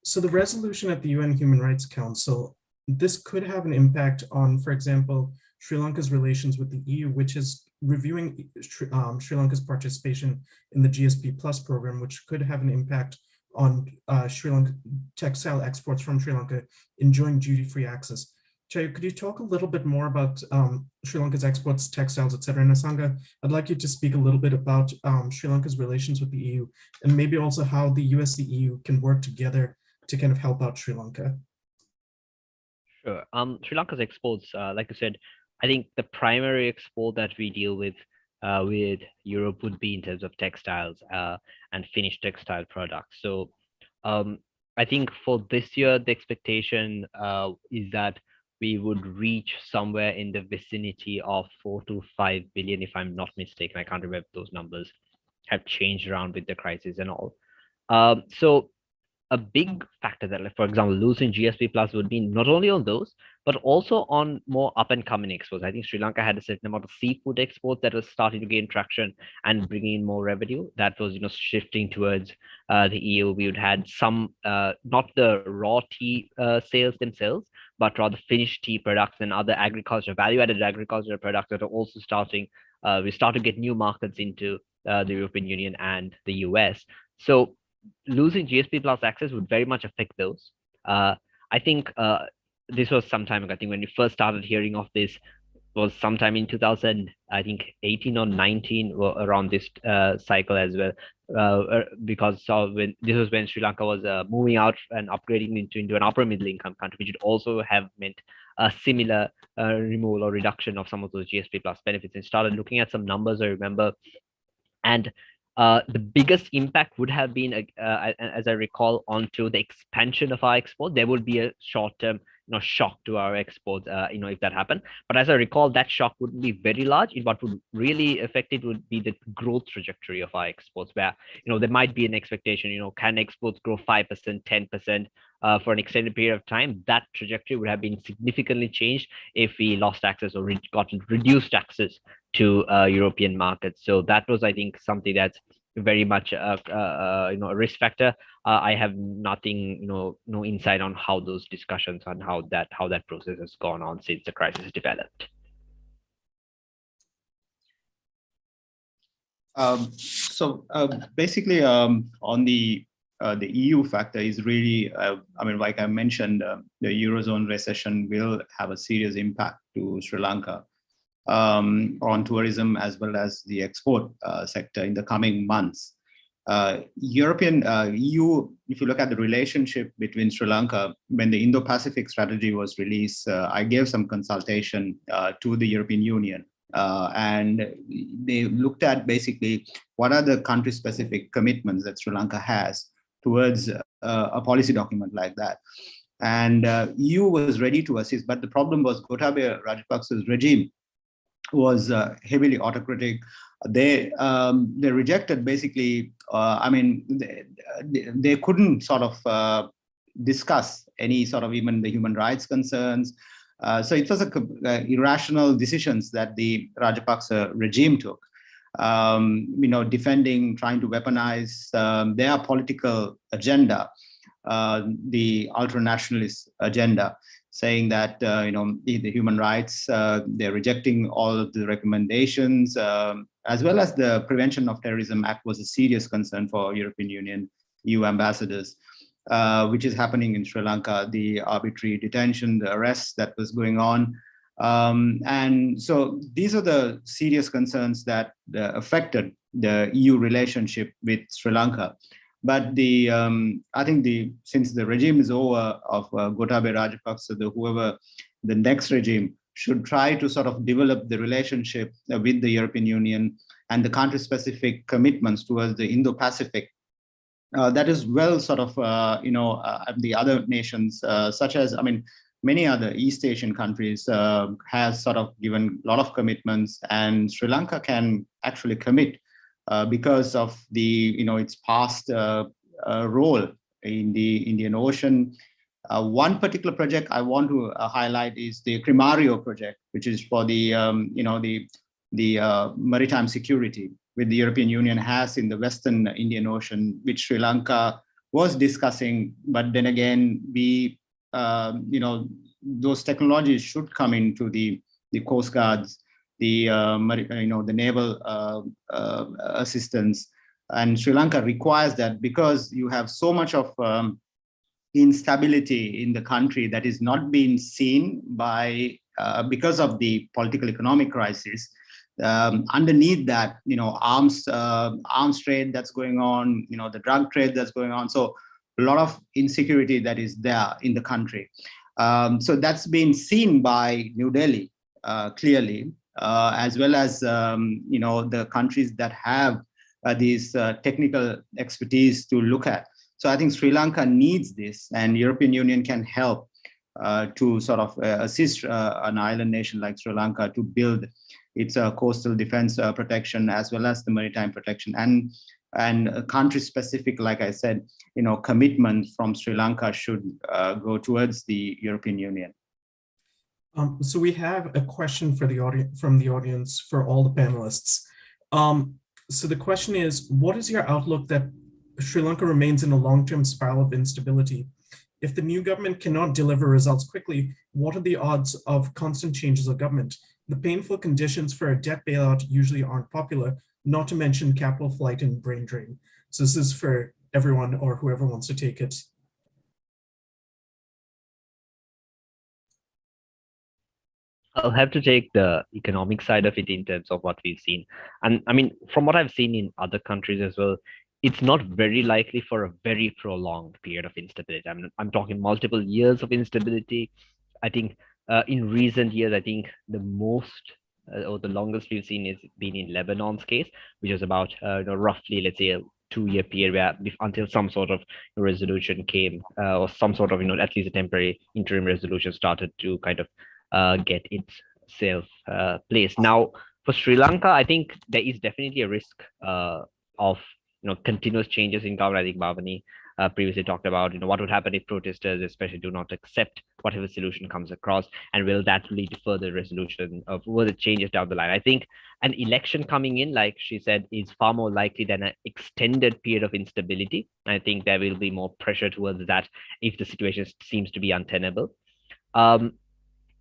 So the resolution at the UN Human Rights Council, this could have an impact on, for example, Sri Lanka's relations with the EU, which is reviewing Sri Lanka's participation in the GSP Plus program, which could have an impact on Sri Lanka textile exports from Sri Lanka enjoying duty-free access. Chayu, could you talk a little bit more about Sri Lanka's exports, textiles, et cetera? And Asanga, I'd like you to speak a little bit about Sri Lanka's relations with the EU, and maybe also how the US, the EU can work together to kind of help out Sri Lanka. Sure. Sri Lanka's exports, like I said, I think the primary export that we deal with Europe would be in terms of textiles and finished textile products. So I think for this year, the expectation is that we would reach somewhere in the vicinity of 4 to 5 billion, if I'm not mistaken. I can't remember, those numbers have changed around with the crisis and all. So a big factor that, like, for example, losing GSP Plus would be not only on those, but also on more up and coming exports. I think Sri Lanka had a certain amount of seafood exports that was starting to gain traction and bringing in more revenue. That was, shifting towards the EU. We would had some, not the raw tea sales themselves, but rather finished tea products and other agriculture, value-added agricultural products that are also starting. We start to get new markets into the European Union and the US. So losing GSP Plus access would very much affect those. I think this was some time ago. I think when we first started hearing of this was sometime in 2018 or 19, or around this cycle as well, because when this was when Sri Lanka was moving out and upgrading into an upper middle income country, which would also have meant a similar removal or reduction of some of those GSP Plus benefits, and started looking at some numbers, I remember. And the biggest impact would have been, as I recall, onto the expansion of our export. There would be a short-term shock to our exports, if that happened. But as I recall, that shock wouldn't be very large. What would really affect it would be the growth trajectory of our exports, where there might be an expectation, can exports grow 5%, 10% for an extended period of time? That trajectory would have been significantly changed if we lost access or gotten reduced access to European markets. So that was, I think, something that's very much a risk factor. I have nothing, no insight on how those discussions and how that process has gone on since the crisis developed. Basically, on the EU factor is really, like I mentioned, the Eurozone recession will have a serious impact to Sri Lanka on tourism as well as the export sector in the coming months. European EU, if you look at the relationship between Sri Lanka, when the Indo-Pacific strategy was released, I gave some consultation to the European Union. And they looked at basically what are the country-specific commitments that Sri Lanka has towards a policy document like that. And EU was ready to assist, but the problem was Gotabaya Rajapaksa's regime was heavily autocratic. They rejected basically, they couldn't sort of discuss any sort of even the human rights concerns. So it was irrational decisions that the Rajapaksa regime took, defending, trying to weaponize their political agenda, the ultra-nationalist agenda, saying that, the human rights, they're rejecting all of the recommendations, as well as the Prevention of Terrorism Act was a serious concern for European Union, EU ambassadors. Which is happening in Sri Lanka, the arbitrary detention, the arrests that was going on. And so these are the serious concerns that affected the EU relationship with Sri Lanka. But I think since the regime is over of Gotabaya Rajapaksa, whoever the next regime should try to sort of develop the relationship with the European Union and the country-specific commitments towards the Indo-Pacific. That is well sort of, the other nations, such as, many other East Asian countries has sort of given a lot of commitments, and Sri Lanka can actually commit because of its past role in the Indian Ocean. One particular project I want to highlight is the Crimario Project, which is for the maritime security with the European Union has in the Western Indian Ocean, which Sri Lanka was discussing. But then again, those technologies should come into the Coast Guards, the naval assistance, And Sri Lanka requires that, because you have so much of instability in the country that is not being seen by, because of the political economic crisis. Underneath that, arms trade that's going on, the drug trade that's going on. So a lot of insecurity that is there in the country. So that's been seen by New Delhi clearly, as well as the countries that have these technical expertise to look at. So I think Sri Lanka needs this, and European Union can help to sort of assist an island nation like Sri Lanka to build its coastal defense protection, as well as the maritime protection, and country-specific, like I said, commitment from Sri Lanka should go towards the European Union. So we have a question for the audience, from the audience, for all the panelists. So the question is, what is your outlook that Sri Lanka remains in a long-term spiral of instability? If the new government cannot deliver results quickly, what are the odds of constant changes of government? The painful conditions for a debt bailout usually aren't popular, not to mention capital flight and brain drain. So this is for everyone or whoever wants to take it. I'll have to take the economic side of it in terms of what we've seen. And I mean, from what I've seen in other countries as well, it's not very likely for a very prolonged period of instability. I'm talking multiple years of instability. I think in recent years, I think the most or the longest we've seen is been in Lebanon's case, which was about roughly, let's say, a 2-year period where until some sort of resolution came, or some sort of at least a temporary interim resolution started to kind of get itself placed. Now, for Sri Lanka, I think there is definitely a risk of continuous changes in government. I think Bhavani previously talked about what would happen if protesters especially do not accept whatever solution comes across, and will that lead to further resolution of further changes down the line. I think an election coming in, like she said, is far more likely than an extended period of instability. I think there will be more pressure towards that if the situation seems to be untenable.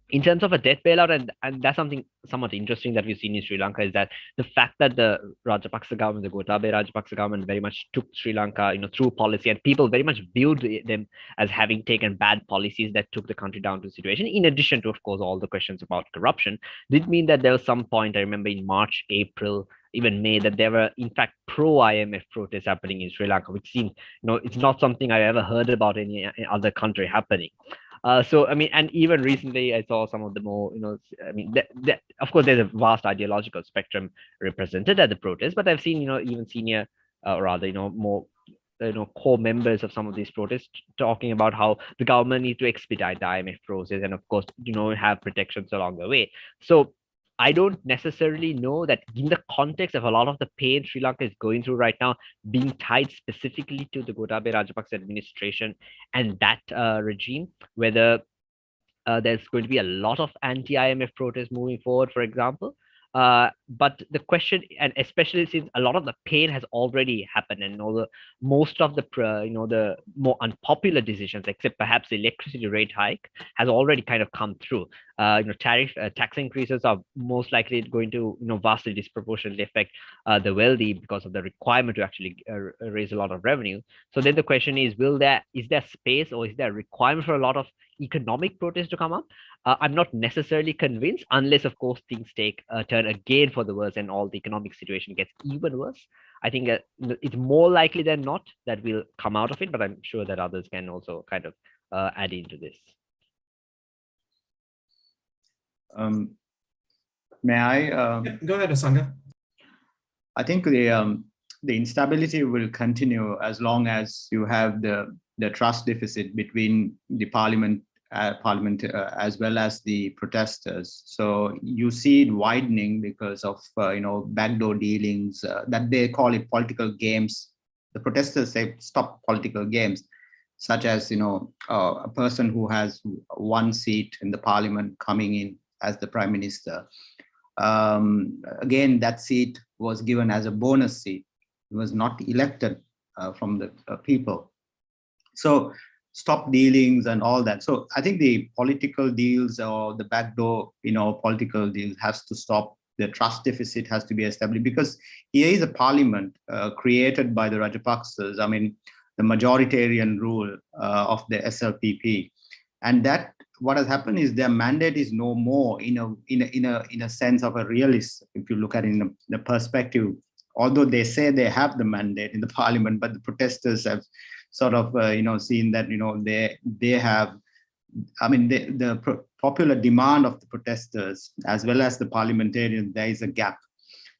In terms of a debt bailout, and that's something somewhat interesting that we've seen in Sri Lanka, is that the fact that the Rajapaksa government, the Gotabaya Rajapaksa government, very much took Sri Lanka, through policy, and people very much viewed them as having taken bad policies that took the country down to the situation. In addition to, of course, all the questions about corruption, did mean that there was some point, I remember in March, April, even May, that there were in fact pro-IMF protests happening in Sri Lanka, which seemed, it's not something I ever heard about in any other country happening. So, I mean, and even recently I saw some of the more, of course, there's a vast ideological spectrum represented at the protests, but I've seen, even senior, more, core members of some of these protests talking about how the government needs to expedite the IMF process and, of course, have protections along the way. So I don't necessarily know that in the context of a lot of the pain Sri Lanka is going through right now, being tied specifically to the Gotabaya Rajapaksa administration and that regime, whether there's going to be a lot of anti-IMF protests moving forward, for example. But the question, and especially since a lot of the pain has already happened, and most of the the more unpopular decisions, except perhaps the electricity rate hike, has already kind of come through. Tax increases are most likely going to vastly disproportionately affect the wealthy because of the requirement to actually raise a lot of revenue. So then the question is there space, or is there a requirement for a lot of economic protests to come up? I'm not necessarily convinced, unless, of course, things take a turn again for the worse and all the economic situation gets even worse. I think it's more likely than not that we'll come out of it, but I'm sure that others can also kind of add into this. May I? Go ahead, Asanga. I think the instability will continue as long as you have the trust deficit between the parliament as well as the protesters. So you see it widening because of backdoor dealings that they call it political games. The protesters say stop political games, such as a person who has one seat in the parliament coming in as the prime minister. Again, that seat was given as a bonus seat. It was not elected from the people. So stop dealings and all that. So I think the political deals or the backdoor, political deals has to stop the trust deficit has to be established, because here is a parliament created by the Rajapaksas. I mean, the majoritarian rule of the SLPP, and that what has happened is their mandate is no more in a sense of a realist. If you look at it in the perspective, although they say they have the mandate in the parliament, but the protesters have sort of seen that they have. I mean, the popular demand of the protesters as well as the parliamentarians, there is a gap.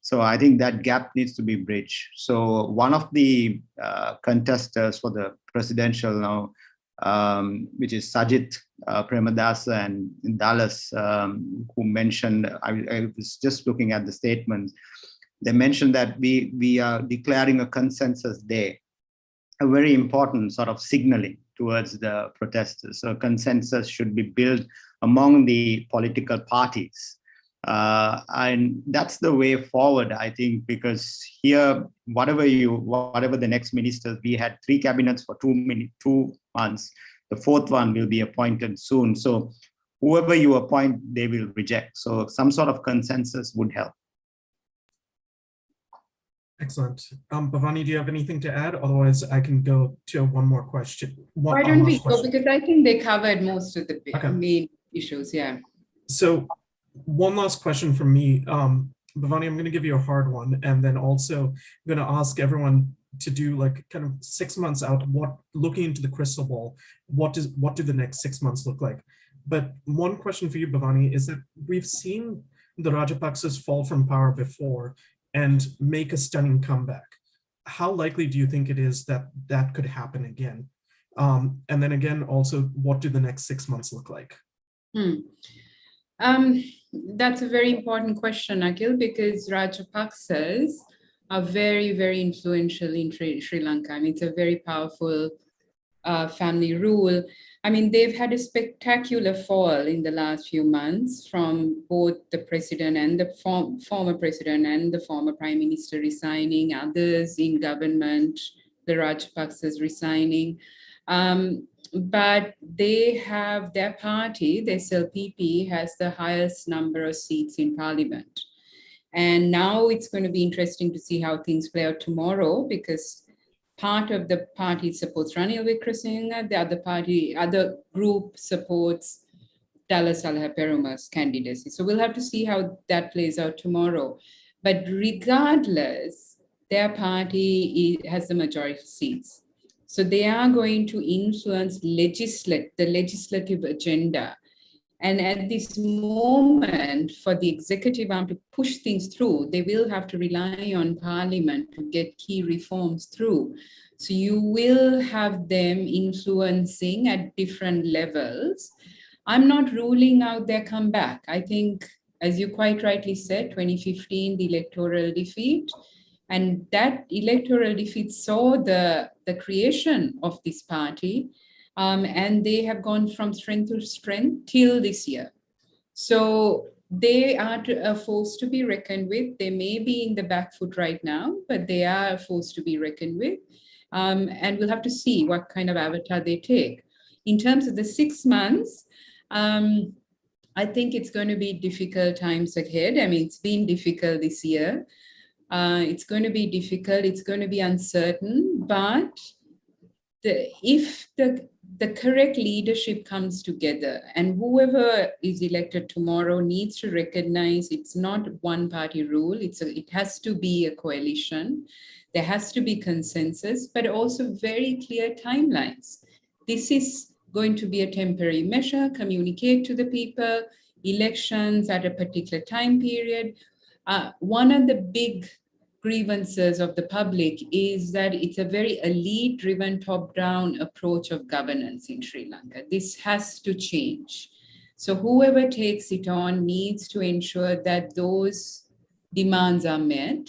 So I think that gap needs to be bridged. So one of the contestants for the presidential now, which is Sajith Premadasa and Dallas, who mentioned, I was just looking at the statements, they mentioned that we are declaring a consensus day, a very important sort of signaling towards the protesters. So consensus should be built among the political parties. And that's the way forward, I think, because here, whatever the next ministers, we had 3 cabinets for 2 months. The 4th one will be appointed soon. So whoever you appoint, they will reject. So some sort of consensus would help. Excellent. Bhavani, do you have anything to add? Otherwise, I can go to one more question. Why don't we go? Because I think they covered most of the main issues. Yeah. So one last question from me. Bhavani, I'm going to give you a hard one. And then also I'm going to ask everyone to do like kind of 6 months out, looking into the crystal ball, what do the next 6 months look like? But one question for you, Bhavani, is that we've seen the Rajapaksas fall from power before and make a stunning comeback. How likely do you think it is that that could happen again? And then again, also, what do the next 6 months look like? That's a very important question, Akhil, because Rajapaksas are very, very influential in Sri Lanka. I mean, it's a very powerful family rule. I mean, they've had a spectacular fall in the last few months from both the president and the former president and the former prime minister resigning, others in government, the Rajapaksas resigning. But they have their party, the SLPP, has the highest number of seats in parliament. And now it's going to be interesting to see how things play out tomorrow, because part of the party supports Ranil Wickremesinghe, the other group supports Dallas Perumal's candidacy. So we'll have to see how that plays out tomorrow. But regardless, their party has the majority of seats. So they are going to influence the legislative agenda. And at this moment, for the executive arm to push things through, they will have to rely on parliament to get key reforms through. So you will have them influencing at different levels. I'm not ruling out their comeback. I think, as you quite rightly said, 2015, the electoral defeat, and that electoral defeat saw the creation of this party. And they have gone from strength to strength till this year. So they are a force to be reckoned with. They may be in the back foot right now, but they are a force to be reckoned with. And we'll have to see what kind of avatar they take. In terms of the 6 months, I think it's going to be difficult times ahead. I mean, it's been difficult this year. It's going to be difficult. It's going to be uncertain, but if the correct leadership comes together, and whoever is elected tomorrow needs to recognize it's not one party rule. It has to be a coalition. There has to be consensus, but also very clear timelines. This is going to be a temporary measure, communicate to the people, elections at a particular time period. One of the big grievances of the public is that it's a very elite-driven top-down approach of governance in Sri Lanka. This has to change. So whoever takes it on needs to ensure that those demands are met.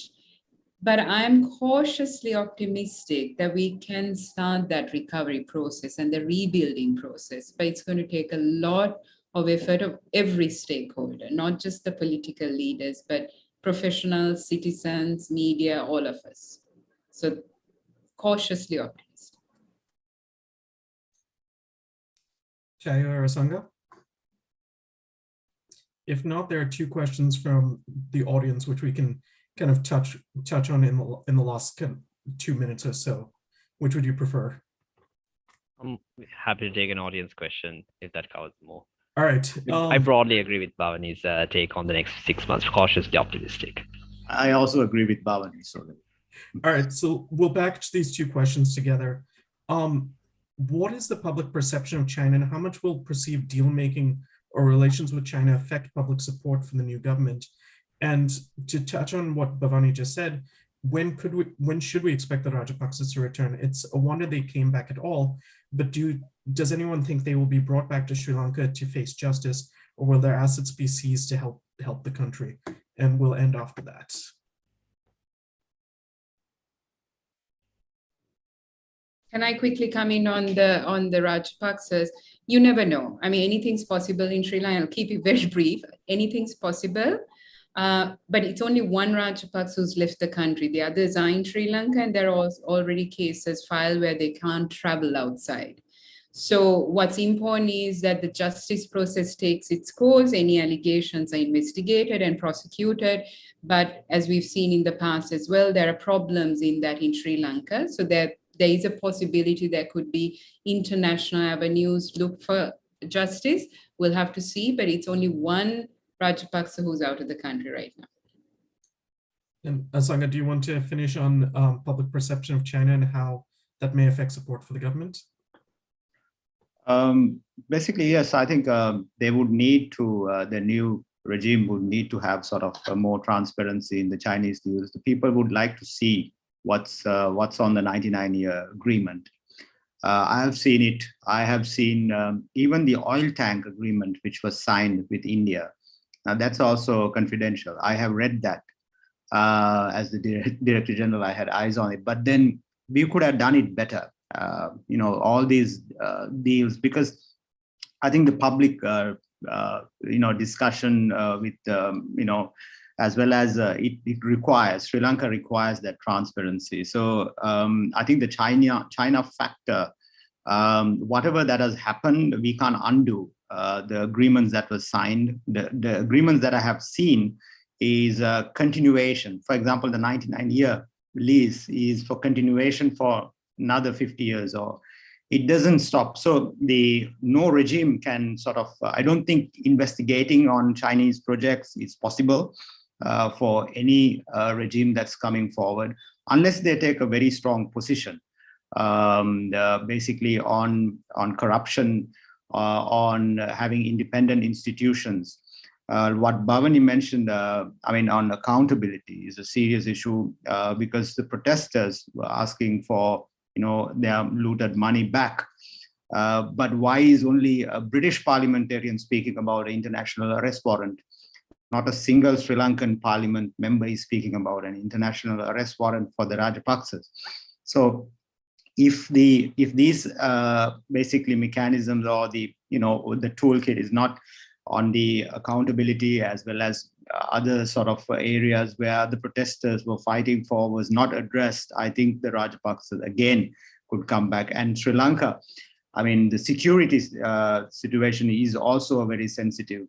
But I'm cautiously optimistic that we can start that recovery process and the rebuilding process, but it's going to take a lot of effort of every stakeholder, not just the political leaders, but professionals, citizens, media, all of us. So cautiously optimistic. Chayu or Asanga? If not, there are two questions from the audience, which we can kind of touch on in the last 2 minutes or so. Which would you prefer? I'm happy to take an audience question if that covers more. All right. I broadly agree with Bhavani's take on the next 6 months, cautiously optimistic. I also agree with Bhavani. So, all right, so we'll package these two questions together. What is the public perception of China, and how much will perceived deal-making or relations with China affect public support for the new government? And to touch on what Bhavani just said, when should we expect the Rajapaksas to return? It's a wonder they came back at all, but does anyone think they will be brought back to Sri Lanka to face justice, or will their assets be seized to help the country? And we'll end off with that. Can I quickly come in on the Rajapaksas? You never know. I mean, anything's possible in Sri Lanka. I'll keep it very brief. Anything's possible. But it's only one Rajapaksa who's left the country. The others are in Sri Lanka, and there are already cases filed where they can't travel outside. So what's important is that the justice process takes its course. Any allegations are investigated and prosecuted. But as we've seen in the past as well, there are problems in Sri Lanka. So there is a possibility there could be international avenues look for justice. We'll have to see, but it's only one Rajapaksa who's out of the country right now. And Asanga, do you want to finish on public perception of China and how that may affect support for the government? Basically, yes, I think they would need to, the new regime would need to have sort of more transparency in the Chinese deals. The people would like to see what's on the 99-year agreement. I have seen it. I have seen even the oil tank agreement, which was signed with India. Now that's also confidential. I have read that as the Director General. I had eyes on it, but then we could have done it better. All these deals, because I think the public, discussion with, as well as it requires, Sri Lanka requires that transparency. So I think the China factor, whatever that has happened, we can't undo the agreements that were signed. The agreements that I have seen is a continuation. For example, the 99-year lease is for continuation for another 50 years, or it doesn't stop. So no regime can sort of, I don't think investigating on Chinese projects is possible for any regime that's coming forward, unless they take a very strong position, basically on corruption, on having independent institutions. What Bhavani mentioned, on accountability is a serious issue because the protesters were asking for, their looted money back. But why is only a British parliamentarian speaking about an international arrest warrant? Not a single Sri Lankan parliament member is speaking about an international arrest warrant for the Rajapaksas. So if these basically mechanisms or the toolkit is not on the accountability as well as other sort of areas where the protesters were fighting for was not addressed, I think the Rajapaksas again could come back. And Sri Lanka, the security situation is also very sensitive,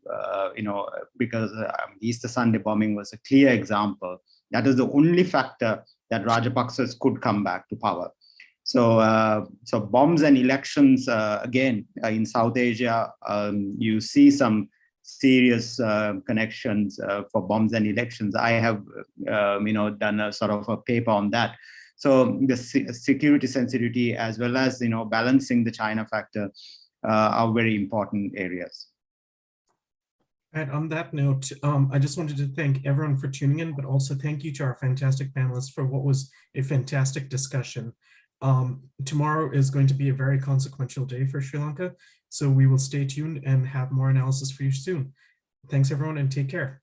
because Easter Sunday bombing was a clear example. That is the only factor that Rajapaksas could come back to power. So bombs and elections, again, in South Asia, you see some serious connections for bombs and elections. I have, done a sort of a paper on that. So the security sensitivity as well as, balancing the China factor are very important areas. And on that note, I just wanted to thank everyone for tuning in, but also thank you to our fantastic panelists for what was a fantastic discussion. Tomorrow is going to be a very consequential day for Sri Lanka, so we will stay tuned and have more analysis for you soon. Thanks everyone, and take care.